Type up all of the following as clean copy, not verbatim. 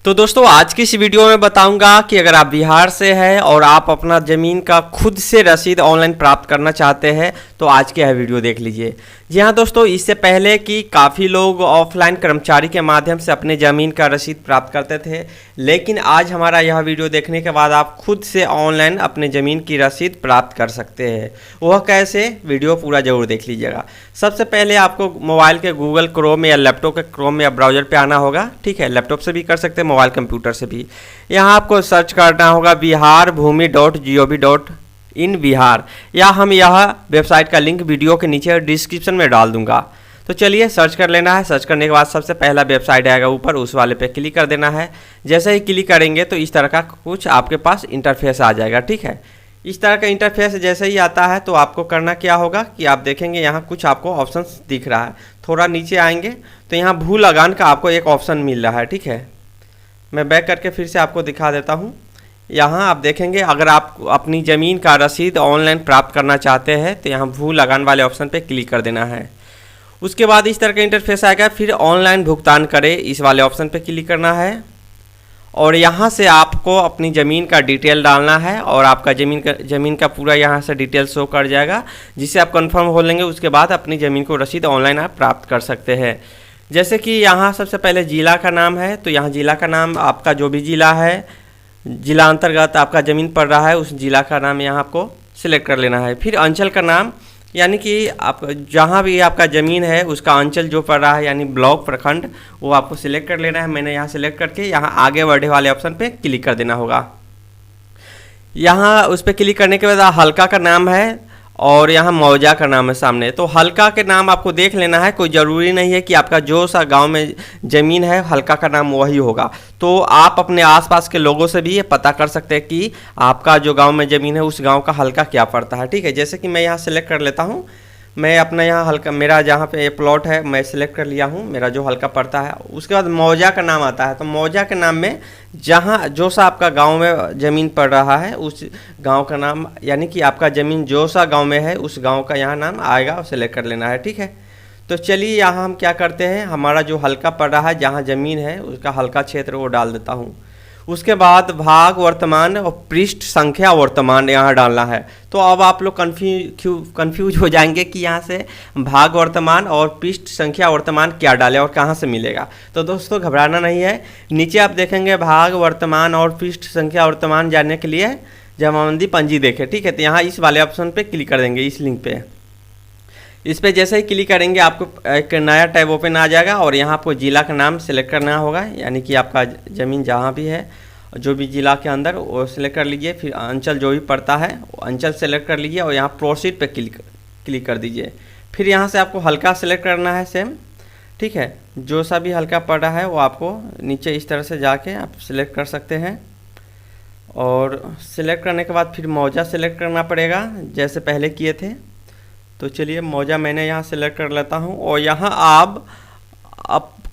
तो दोस्तों आज की इस वीडियो में बताऊंगा कि अगर आप बिहार से हैं और आप अपना ज़मीन का खुद से रसीद ऑनलाइन प्राप्त करना चाहते हैं तो आज की यह वीडियो देख लीजिए। जी हाँ दोस्तों, इससे पहले कि काफ़ी लोग ऑफलाइन कर्मचारी के माध्यम से अपने ज़मीन का रसीद प्राप्त करते थे, लेकिन आज हमारा यह वीडियो देखने के बाद आप खुद से ऑनलाइन अपने ज़मीन की रसीद प्राप्त कर सकते हैं। वह कैसे, वीडियो पूरा ज़रूर देख लीजिएगा। सबसे पहले आपको मोबाइल के गूगल क्रोम या लैपटॉप के क्रोम या ब्राउज़र पे आना होगा। ठीक है, लैपटॉप से भी कर सकते हैं, मोबाइल कंप्यूटर से भी। यहाँ आपको सर्च करना होगा biharbhumi.gov.in बिहार, या हम यह वेबसाइट का लिंक वीडियो के नीचे डिस्क्रिप्शन में डाल दूंगा। तो चलिए सर्च कर लेना है। सर्च करने के बाद सबसे पहला वेबसाइट आएगा ऊपर, उस वाले पे क्लिक कर देना है। जैसे ही क्लिक करेंगे तो इस तरह का कुछ आपके पास इंटरफेस आ जाएगा। ठीक है, इस तरह का इंटरफेस जैसे ही आता है तो आपको करना क्या होगा कि आप देखेंगे यहाँ कुछ आपको ऑप्शंस दिख रहा है। थोड़ा नीचे आएंगे तो यहाँ भू लगान का आपको एक ऑप्शन मिल रहा है। ठीक है, मैं बैक करके फिर से आपको दिखा देता हूँ। यहाँ आप देखेंगे अगर आप अपनी ज़मीन का रसीद ऑनलाइन प्राप्त करना चाहते हैं तो यहाँ भू लगान वाले ऑप्शन पे क्लिक कर देना है। उसके बाद इस तरह का इंटरफेस आएगा। फिर ऑनलाइन भुगतान करें, इस वाले ऑप्शन पे क्लिक करना है और यहाँ से आपको अपनी ज़मीन का डिटेल डालना है और आपका ज़मीन का पूरा यहाँ से डिटेल शो कर जाएगा, जिसे आप कंफर्म हो लेंगे। उसके बाद अपनी ज़मीन को रसीद ऑनलाइन आप प्राप्त कर सकते हैं। जैसे कि यहाँ सबसे पहले ज़िला का नाम है, तो यहाँ ज़िला का नाम आपका जो भी ज़िला है, ज़िला अंतर्गत आपका ज़मीन पड़ रहा है, उस ज़िला का नाम यहाँ आपको सिलेक्ट कर लेना है। फिर अंचल का नाम, यानी कि आप जहाँ भी आपका ज़मीन है उसका अंचल जो पड़ रहा है, यानी ब्लॉक प्रखंड, वो आपको सिलेक्ट कर लेना है। मैंने यहाँ सिलेक्ट करके यहाँ आगे बढ़े वाले ऑप्शन पे क्लिक कर देना होगा। यहाँ उस पर क्लिक करने के बाद हल्का का नाम है और यहाँ मौजा का नाम है सामने। तो हल्का के नाम आपको देख लेना है, कोई ज़रूरी नहीं है कि आपका जो सा गांव में ज़मीन है हल्का का नाम वही होगा। तो आप अपने आसपास के लोगों से भी ये पता कर सकते हैं कि आपका जो गांव में ज़मीन है उस गांव का हल्का क्या पड़ता है। ठीक है, जैसे कि मैं यहाँ सेलेक्ट कर लेता हूँ। मैं अपना यहाँ हल्का, मेरा जहाँ पे प्लॉट है मैं सिलेक्ट कर लिया हूँ, मेरा जो हल्का पड़ता है। उसके बाद मौजा का नाम आता है, तो मौजा के नाम में जहाँ जो सा आपका गांव में ज़मीन पड़ रहा है उस गांव का नाम, यानी कि आपका ज़मीन जो सा गांव में है उस गांव का यहाँ नाम आएगा और सिलेक्ट कर लेना है। ठीक है, तो चलिए यहाँ हम क्या करते हैं, हमारा जो हल्का पड़ रहा है जहाँ ज़मीन है उसका हल्का क्षेत्र वो डाल देता हूँ। उसके बाद भाग वर्तमान और पृष्ठ संख्या वर्तमान यहाँ डालना है। तो अब आप लोग कन्फ्यूज हो जाएंगे कि यहाँ से भाग वर्तमान और पृष्ठ संख्या वर्तमान क्या डालें और कहाँ से मिलेगा। तो दोस्तों घबराना नहीं है, नीचे आप देखेंगे भाग वर्तमान और पृष्ठ संख्या वर्तमान जानने के लिए जमाबंदी पंजी देखें। ठीक है, तो यहाँ इस वाले ऑप्शन पे क्लिक कर देंगे, इस लिंक पे। इस पर जैसे ही क्लिक करेंगे आपको एक नया टैब ओपन आ जाएगा और यहाँ आपको ज़िला का नाम सेलेक्ट करना होगा, यानी कि आपका ज़मीन जहाँ भी है जो भी ज़िला के अंदर वो सिलेक्ट कर लीजिए। फिर अंचल जो भी पड़ता है वो अंचल सेलेक्ट कर लीजिए और यहाँ प्रोसीड पे क्लिक कर दीजिए। फिर यहाँ से आपको हल्का सेलेक्ट करना है सेम। ठीक है, जो सा भी हल्का पड़ रहा है वो आपको नीचे इस तरह से जाके आप सिलेक्ट कर सकते हैं और सिलेक्ट करने के बाद फिर मौजा सेलेक्ट करना पड़ेगा जैसे पहले किए थे। तो चलिए मौजा मैंने यहाँ सेलेक्ट कर लेता हूँ और यहाँ आप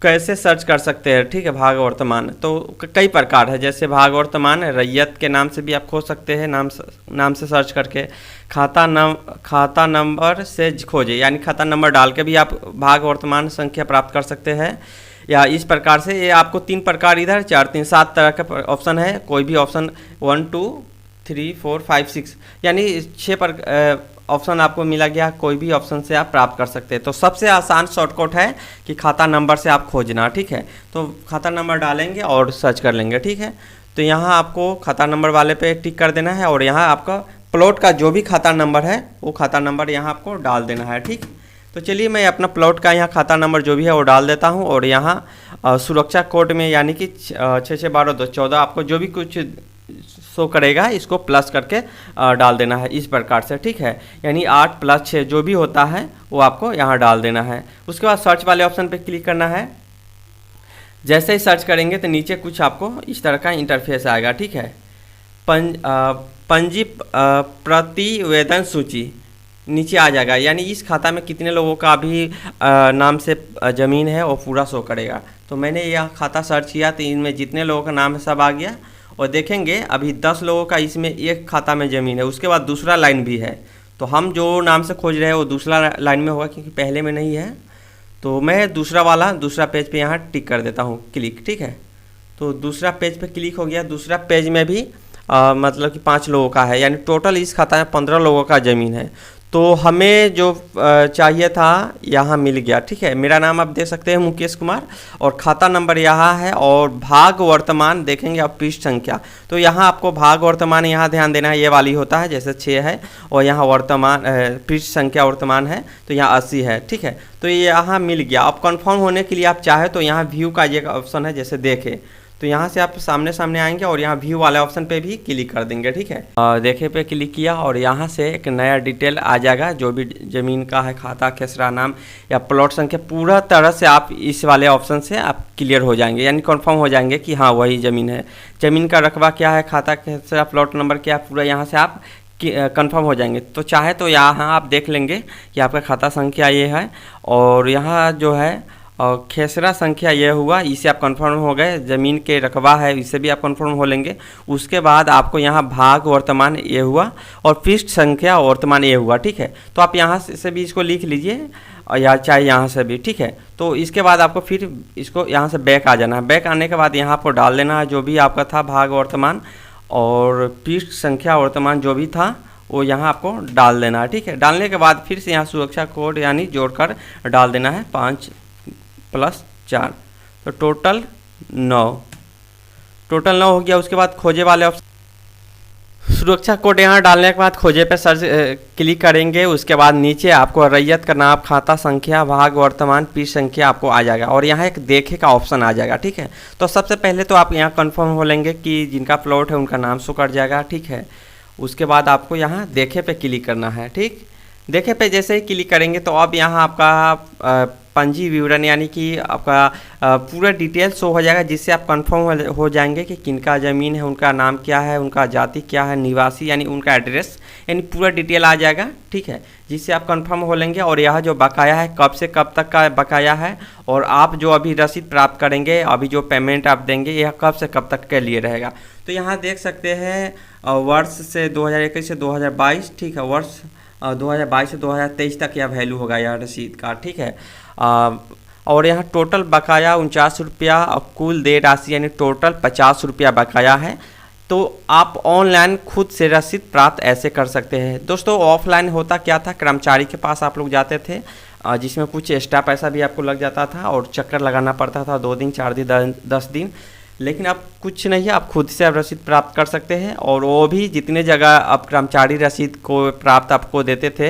कैसे सर्च कर सकते हैं। ठीक है, भाग वर्तमान तो कई प्रकार है, जैसे भाग वर्तमान रैयत के नाम से भी आप खोज सकते हैं, नाम से सर्च करके। खाता नंबर से खोजे, यानी खाता नंबर डाल के भी आप भाग वर्तमान संख्या प्राप्त कर सकते हैं। या इस प्रकार से ये आपको 3 प्रकार, इधर 4 3 7 तरह का ऑप्शन है। कोई भी ऑप्शन 1 2 3 4 5 6 यानी 6 ऑप्शन आपको मिला गया, कोई भी ऑप्शन से आप प्राप्त कर सकते हैं। तो सबसे आसान शॉर्टकट है कि खाता नंबर से आप खोजना। ठीक है, तो खाता नंबर डालेंगे और सर्च कर लेंगे। ठीक है, तो यहाँ आपको खाता नंबर वाले पे टिक कर देना है और यहाँ आपका प्लॉट का जो भी खाता नंबर है वो खाता नंबर यहाँ आपको डाल देना है। ठीक, तो चलिए मैं अपना प्लॉट का यहाँ खाता नंबर जो भी है वो डाल देता हूँ और यहाँ सुरक्षा कोड में यानी कि 661214 आपको जो भी कुछ शो करेगा इसको प्लस करके डाल देना है इस प्रकार से। ठीक है, यानी 8 + 6 जो भी होता है वो आपको यहाँ डाल देना है। उसके बाद सर्च वाले ऑप्शन पे क्लिक करना है। जैसे ही सर्च करेंगे तो नीचे कुछ आपको इस तरह का इंटरफेस आएगा। ठीक है, पंजी प्रतिवेदन सूची नीचे आ जाएगा, यानी इस खाता में कितने लोगों का भी नाम से ज़मीन है वो पूरा शो करेगा। तो मैंने यह खाता सर्च किया तो इनमें जितने लोगों का नाम है सब आ गया और देखेंगे अभी 10 लोगों का इसमें एक खाता में ज़मीन है। उसके बाद दूसरा लाइन भी है, तो हम जो नाम से खोज रहे हैं वो दूसरा लाइन में होगा क्योंकि पहले में नहीं है। तो मैं दूसरा पेज पे यहाँ टिक कर देता हूँ क्लिक। ठीक है, तो दूसरा पेज पे क्लिक हो गया। दूसरा पेज में भी मतलब कि 5 लोगों का है, यानी टोटल इस खाता में 15 लोगों का ज़मीन है। तो हमें जो चाहिए था यहाँ मिल गया, ठीक है। मेरा नाम आप देख सकते हैं मुकेश कुमार, और खाता नंबर यहाँ है, और भाग वर्तमान देखेंगे आप पृष्ठ संख्या। तो यहाँ आपको भाग वर्तमान यहाँ ध्यान देना है, ये वाली होता है, जैसे 6 है, और यहाँ वर्तमान पृष्ठ संख्या वर्तमान है तो यहाँ 80 है, ठीक है। तो ये यहाँ मिल गया। अब कन्फर्म होने के लिए आप चाहे तो यहाँ व्यू का ये ऑप्शन है, जैसे देखे तो यहाँ से आप सामने सामने आएंगे और यहाँ व्यू वाले ऑप्शन पे भी क्लिक कर देंगे, ठीक है। देखे पे क्लिक किया और यहाँ से एक नया डिटेल आ जाएगा, जो भी ज़मीन का है, खाता, खेसरा नाम या प्लॉट संख्या, पूरा तरह से आप इस वाले ऑप्शन से आप क्लियर हो जाएंगे, यानी कंफर्म हो जाएंगे कि हाँ वही ज़मीन है। ज़मीन का रकबा क्या है, खाता, खेसरा, प्लॉट नंबर क्या है, पूरा यहाँ से आप कंफर्म हो जाएंगे। तो चाहे तो यहाँ आप देख लेंगे कि आपका खाता संख्या ये है, और यहाँ जो है और खेसरा संख्या ये हुआ, इसे आप कंफर्म हो गए। ज़मीन के रकबा है, इसे भी आप कंफर्म हो लेंगे। उसके बाद आपको यहाँ भाग वर्तमान ये हुआ, और पृष्ठ संख्या वर्तमान ये हुआ, ठीक है। तो आप यहाँ से भी इसको लिख लीजिए, और या चाहे यहाँ से भी, ठीक है। तो इसके बाद आपको फिर इसको यहाँ से बैक आ जाना है। बैक आने के बाद यहाँ पर डाल देना है जो भी आपका था भाग वर्तमान, और पृष्ठ संख्या वर्तमान जो भी था वो यहाँ आपको डाल देना है, ठीक है। डालने के बाद फिर से यहाँ सुरक्षा कोड यानी जोड़कर डाल देना है 5 + 4, तो टोटल 9 हो गया। उसके बाद खोजे वाले ऑप्शन, सुरक्षा कोड यहाँ डालने के बाद खोजे पे सर्च क्लिक करेंगे। उसके बाद नीचे आपको रैयत का नाम, खाता संख्या, भाग वर्तमान, पृष्ठ संख्या आपको आ जाएगा, और यहाँ एक देखे का ऑप्शन आ जाएगा, ठीक है। तो सबसे पहले तो आप यहाँ कंफर्म हो लेंगे कि जिनका प्लॉट है उनका नाम शो कर जाएगा, ठीक है। उसके बाद आपको यहाँ देखे पे क्लिक करना है, ठीक। देखे पे जैसे ही क्लिक करेंगे तो अब यहाँ आपका पंजी विवरण यानी कि आपका पूरा डिटेल शो हो जाएगा, जिससे आप कंफर्म हो जाएंगे कि किनका ज़मीन है, उनका नाम क्या है, उनका जाति क्या है, निवासी यानी उनका एड्रेस, यानी पूरा डिटेल आ जाएगा, ठीक है। जिससे आप कंफर्म हो लेंगे। और यह जो बकाया है कब से कब तक का बकाया है, और आप जो अभी रसीद प्राप्त करेंगे, अभी जो पेमेंट आप देंगे, यह कब से कब तक के लिए रहेगा। तो यहाँ देख सकते हैं वर्ष से 2021 से 2022, ठीक है। वर्ष 2022 से 2023 तक यह वैल्यू होगा यह रसीद का, ठीक है। और यहाँ टोटल बकाया 49 रुपया, और कुल देय राशि यानी टोटल 50 रुपया बकाया है। तो आप ऑनलाइन खुद से रसीद प्राप्त ऐसे कर सकते हैं। दोस्तों ऑफलाइन होता क्या था, कर्मचारी के पास आप लोग जाते थे, जिसमें कुछ एक्स्ट्रा पैसा भी आपको लग जाता था, और चक्कर लगाना पड़ता था 2 दिन 4 दिन 10 दिन। लेकिन अब कुछ नहीं है, आप खुद से आप रसीद प्राप्त कर सकते हैं। और वो भी जितने जगह आप कर्मचारी रसीद को प्राप्त आपको देते थे,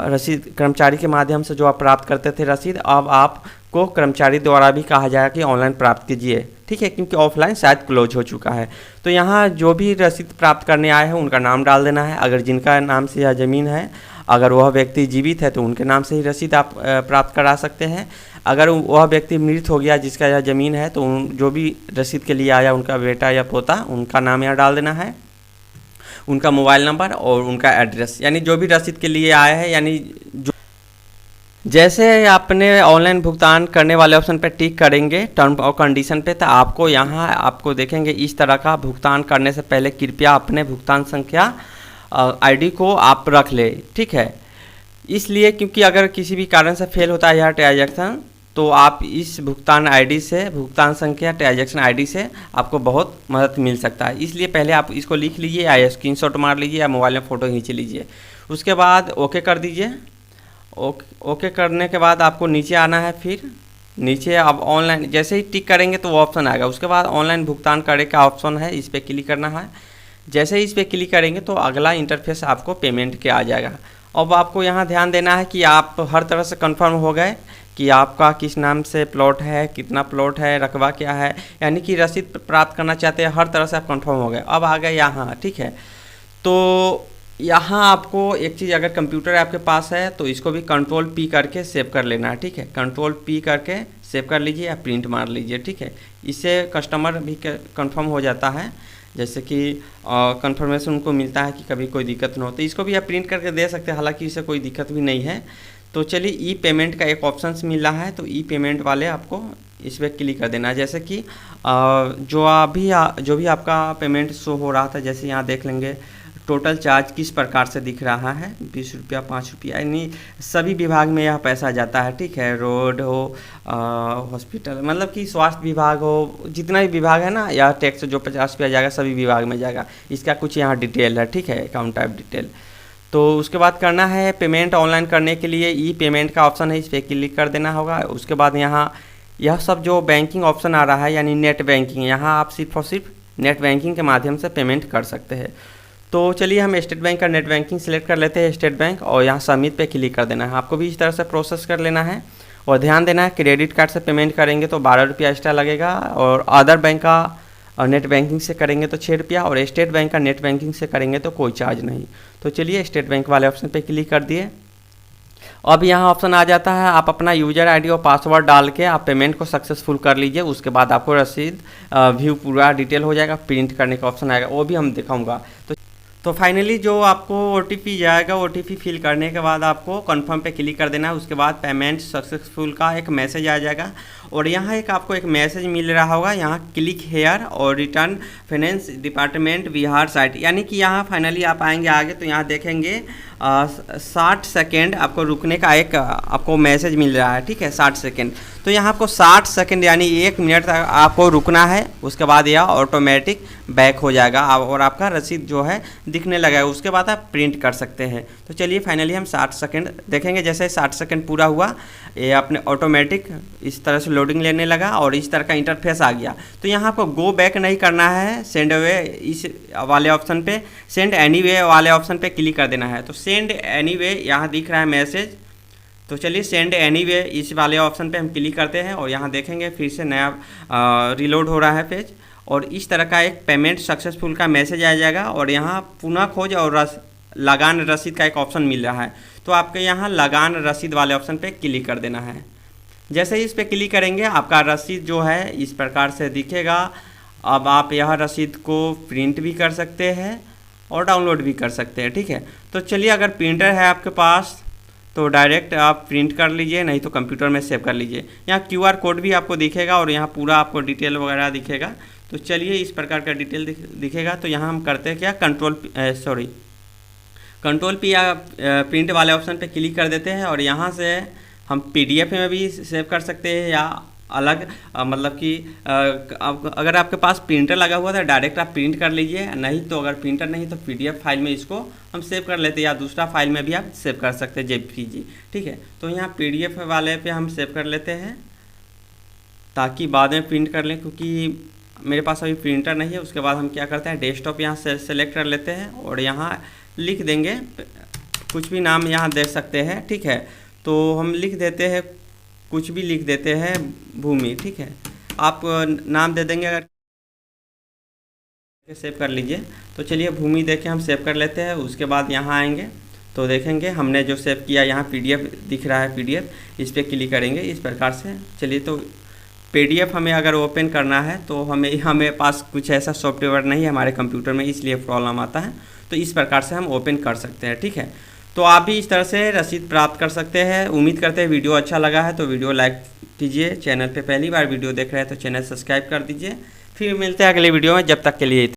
रसीद कर्मचारी के माध्यम से जो आप प्राप्त करते थे रसीद, अब आपको कर्मचारी द्वारा भी कहा जाएगा कि ऑनलाइन प्राप्त कीजिए, ठीक है, क्योंकि ऑफलाइन शायद क्लोज हो चुका है। तो यहाँ जो भी रसीद प्राप्त करने आए हैं उनका नाम डाल देना है। अगर जिनका नाम से यह ज़मीन है, अगर वह व्यक्ति जीवित है तो उनके नाम से ही रसीद आप प्राप्त करा सकते हैं। अगर वह व्यक्ति मृत हो गया जिसका यह ज़मीन है, तो जो भी रसीद के लिए आया, उनका बेटा या पोता, उनका नाम यहाँ डाल देना है, उनका मोबाइल नंबर और उनका एड्रेस, यानी जो भी रसीद के लिए आया है। यानी जो जैसे आपने ऑनलाइन भुगतान करने वाले ऑप्शन पर टिक करेंगे टर्म और कंडीशन पे, तो आपको यहाँ आपको देखेंगे इस तरह का भुगतान करने से पहले कृपया अपने भुगतान संख्या आईडी को आप रख ले, ठीक है। इसलिए क्योंकि अगर किसी भी कारण से फेल होता है यह ट्रांजैक्शन, तो आप इस भुगतान आईडी से, भुगतान संख्या ट्रांजैक्शन आईडी से आपको बहुत मदद मिल सकता है। इसलिए पहले आप इसको लिख लीजिए, या स्क्रीनशॉट मार लीजिए, या मोबाइल में फ़ोटो खींच लीजिए। उसके बाद ओके कर दीजिए। ओके करने के बाद आपको नीचे आना है। फिर नीचे अब ऑनलाइन जैसे ही टिक करेंगे तो वो ऑप्शन आएगा। उसके बाद ऑनलाइन भुगतान करे का ऑप्शन है, इस पर क्लिक करना है। जैसे ही इस पर क्लिक करेंगे तो अगला इंटरफेस आपको पेमेंट के आ जाएगा। अब आपको यहाँ ध्यान देना है कि आप हर तरह से कंफर्म हो गए कि आपका किस नाम से प्लॉट है, कितना प्लॉट है, रकबा क्या है, यानी कि रसीद प्राप्त करना चाहते हैं, हर तरह से आप कंफर्म हो गए। अब आ गए यहाँ, ठीक है। तो यहाँ आपको एक चीज़, अगर कंप्यूटर आपके पास है तो इसको भी कंट्रोल P करके सेव कर लेना है, ठीक है। कंट्रोल P करके सेव कर लीजिए या प्रिंट मार लीजिए, ठीक है। इससे कस्टमर भी कंफर्म हो जाता है, जैसे कि कंफर्मेशन उनको मिलता है कि कभी कोई दिक्कत ना हो। तो इसको भी आप प्रिंट करके दे सकते हैं, हालांकि इससे कोई दिक्कत भी नहीं है। तो चलिए ई पेमेंट का एक ऑप्शन मिल रहा है, तो ई पेमेंट वाले आपको इस पर क्लिक कर देना है। जैसे कि जो भी आपका पेमेंट शो हो रहा था, जैसे यहाँ देख लेंगे टोटल चार्ज किस प्रकार से दिख रहा है, 20 रुपया 5 रुपया, यानी सभी विभाग में यह पैसा जाता है। ठीक है, रोड हो, हॉस्पिटल, मतलब कि स्वास्थ्य विभाग हो, जितना भी विभाग है ना, यह टैक्स जो 50 रुपया जाएगा सभी विभाग में जाएगा। इसका कुछ यहाँ डिटेल है। ठीक है, अकाउंट टाइप डिटेल। तो उसके बाद करना है पेमेंट ऑनलाइन करने के लिए ई पेमेंट का ऑप्शन है, इस पर क्लिक कर देना होगा। उसके बाद यहाँ यह सब जो बैंकिंग ऑप्शन आ रहा है यानी नेट बैंकिंग, यहाँ आप सिर्फ और सिर्फ नेट बैंकिंग के माध्यम से पेमेंट कर सकते हैं। तो चलिए हम स्टेट बैंक का नेट बैंकिंग सिलेक्ट कर लेते हैं, स्टेट बैंक, और यहाँ सबमिट पे क्लिक कर देना है। आपको भी इस तरह से प्रोसेस कर लेना है। और ध्यान देना है क्रेडिट कार्ड से पेमेंट करेंगे तो 12 रुपया एक्स्ट्रा लगेगा, और अदर बैंक का नेट बैंकिंग से करेंगे तो 6 रुपया, और स्टेट बैंक का नेट बैंकिंग से करेंगे तो कोई चार्ज नहीं। तो चलिए स्टेट बैंक वाले ऑप्शन पे क्लिक कर दिए। अब यहाँ ऑप्शन आ जाता है, आप अपना यूजर आईडी और पासवर्ड डाल के आप पेमेंट को सक्सेसफुल कर लीजिए। उसके बाद आपको रसीद व्यू पूरा डिटेल हो जाएगा, प्रिंट करने का ऑप्शन आएगा, वो भी हम दिखाऊंगा। तो फाइनली जो आपको OTP जाएगा, OTP फिल करने के बाद आपको कंफर्म पे क्लिक कर देना है। उसके बाद पेमेंट सक्सेसफुल का एक मैसेज आ जाएगा, और यहाँ आपको एक मैसेज मिल रहा होगा, यहाँ क्लिक हेयर और return finance department Bihar site, यानी कि यहाँ फाइनली आप आएंगे आगे तो यहाँ देखेंगे 60 सेकेंड आपको रुकने का एक आपको मैसेज मिल रहा है। ठीक है, 60 सेकेंड। तो यहाँ आपको 60 सेकेंड यानी 1 मिनट तक आपको रुकना है। उसके बाद यह ऑटोमेटिक बैक हो जाएगा और आपका रसीद जो है दिखने लगेगा। उसके बाद आप प्रिंट कर सकते हैं। तो चलिए फाइनली हम 60 सेकेंड देखेंगे। जैसे 60 सेकेंड पूरा हुआ, ये अपने ऑटोमेटिक इस तरह से लोडिंग लेने लगा और इस तरह का इंटरफेस आ गया। तो यहाँ आपको गो बैक नहीं करना है, सेंड अवे इस वाले ऑप्शन पे, सेंड एनीवे वाले ऑप्शन पे क्लिक कर देना है। तो सेंड एनीवे यहाँ दिख रहा है मैसेज, तो चलिए सेंड एनीवे इस वाले ऑप्शन पे हम क्लिक करते हैं और यहाँ देखेंगे फिर से नया रिलोड हो रहा है पेज, और इस तरह का एक पेमेंट सक्सेसफुल का मैसेज आ जाएगा। और यहाँ पुनः खोज और लगान रसीद का एक ऑप्शन मिल रहा है, तो आपके यहाँ लगान रसीद वाले ऑप्शन पे क्लिक कर देना है। जैसे ही इस पर क्लिक करेंगे आपका रसीद जो है इस प्रकार से दिखेगा। अब आप यह रसीद को प्रिंट भी कर सकते हैं और डाउनलोड भी कर सकते हैं। ठीक है, तो चलिए अगर प्रिंटर है आपके पास तो डायरेक्ट आप प्रिंट कर लीजिए, नहीं तो कंप्यूटर में सेव कर लीजिए। यहाँ QR कोड भी आपको दिखेगा और यहाँ पूरा आपको डिटेल वगैरह दिखेगा। तो चलिए इस प्रकार का डिटेल दिखेगा। तो यहाँ हम करते हैं क्या, कंट्रोल P या प्रिंट वाले ऑप्शन पे क्लिक कर देते हैं, और यहाँ से हम PDF में भी सेव कर सकते हैं या अलग मतलब कि अगर आपके पास प्रिंटर लगा हुआ था डायरेक्ट आप प्रिंट कर लीजिए, नहीं तो अगर प्रिंटर नहीं तो PDF फाइल में इसको हम सेव कर लेते हैं, या दूसरा फाइल में भी आप सेव कर सकते हैं JPG। ठीक है, तो यहाँ PDF वाले पे हम सेव कर लेते हैं ताकि बाद में प्रिंट कर लें, क्योंकि मेरे पास अभी प्रिंटर नहीं है। उसके बाद हम क्या करते हैं, डेस्कटॉप यहाँ से सेलेक्ट कर लेते हैं और यहाँ लिख देंगे, कुछ भी नाम यहाँ दे सकते हैं। ठीक है, तो हम लिख देते हैं, कुछ भी लिख देते हैं भूमि। ठीक है, आप नाम दे देंगे, अगर सेव कर लीजिए। तो चलिए भूमि देखें हम सेव कर लेते हैं। उसके बाद यहाँ आएंगे तो देखेंगे हमने जो सेव किया यहाँ PDF दिख रहा है, PDF इस पर क्लिक करेंगे इस प्रकार से। चलिए, तो PDF हमें अगर ओपन करना है तो हमें पास कुछ ऐसा सॉफ्टवेयर नहीं है हमारे कंप्यूटर में, इसलिए प्रॉब्लम आता है। तो इस प्रकार से हम ओपन कर सकते हैं। ठीक है, तो आप भी इस तरह से रसीद प्राप्त कर सकते हैं। उम्मीद करते हैं वीडियो अच्छा लगा है तो वीडियो लाइक कीजिए। चैनल पे पहली बार वीडियो देख रहे हैं तो चैनल सब्सक्राइब कर दीजिए। फिर मिलते हैं अगले वीडियो में, जब तक के लिए।